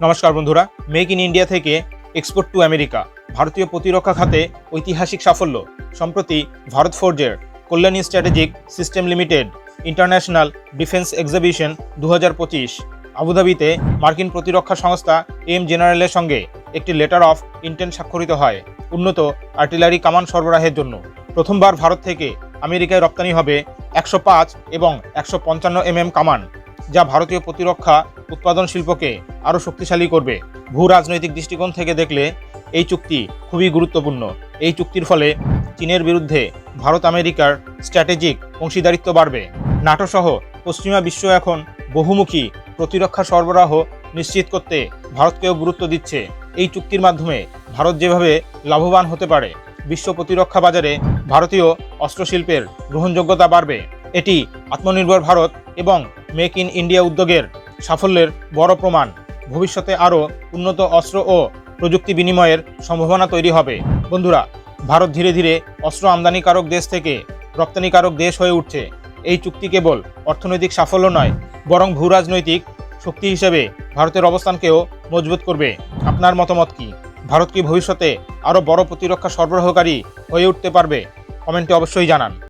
নমস্কার বন্ধুরা, make in India থেকে এক্সপোর্ট টু আমেরিকা ভারতীয় প্রতিরক্ষা খাতে ঐতিহাসিক সাফল্য। সম্প্রতি ভারত ফোর্জের Kalyani strategic system limited international defence exhibition 2025 আবুধাবিতে মার্কিন প্রতিরক্ষা সংস্থা এম জেনারেলের সঙ্গে একটি লেটার অফ ইন্টেন্ট স্বাক্ষরিত হয় উন্নত আর্টিলারি কামান সরবরাহের জন্য। প্রথমবার ভারত থেকে আমেরিকায় রপ্তানি হবে 105 এবং 155 mm কামান, যা ভারতীয় প্রতিরক্ষা উৎপাদন শিল্পকে আরও শক্তিশালী করবে। ভূ রাজনৈতিক দৃষ্টিকোণ থেকে দেখলে এই চুক্তি খুবই গুরুত্বপূর্ণ। এই চুক্তির ফলে চীনের বিরুদ্ধে ভারত আমেরিকার স্ট্র্যাটেজিক অংশীদারিত্ব বাড়বে। নাটো সহ পশ্চিমা বিশ্ব এখন বহুমুখী প্রতিরক্ষা সরবরাহ নিশ্চিত করতে ভারতকেও গুরুত্ব দিচ্ছে। এই চুক্তির মাধ্যমে ভারত যেভাবে লাভবান হতে পারে, বিশ্ব প্রতিরক্ষা বাজারে ভারতীয় অস্ত্রশিল্পের গ্রহণযোগ্যতা বাড়বে। এটি আত্মনির্ভর ভারত এবং মেক ইন ইন্ডিয়া উদ্যোগের সাফল্যের বড় প্রমাণ। ভবিষ্যতে আরও উন্নত অস্ত্র ও প্রযুক্তি বিনিময়ের সম্ভাবনা তৈরি হবে। বন্ধুরা, ভারত ধীরে ধীরে অস্ত্র আমদানিকারক দেশ থেকে রপ্তানিকারক দেশ হয়ে উঠছে। এই চুক্তি কেবল অর্থনৈতিক সাফল্য নয়, বরং ভূ রাজনৈতিক শক্তি হিসেবে ভারতের অবস্থানকেও মজবুত করবে। আপনার মতামত কি? ভারত কি ভবিষ্যতে আরও বড় প্রতিরক্ষা সরবরাহকারী হয়ে উঠতে পারবে? কমেন্টে অবশ্যই জানান।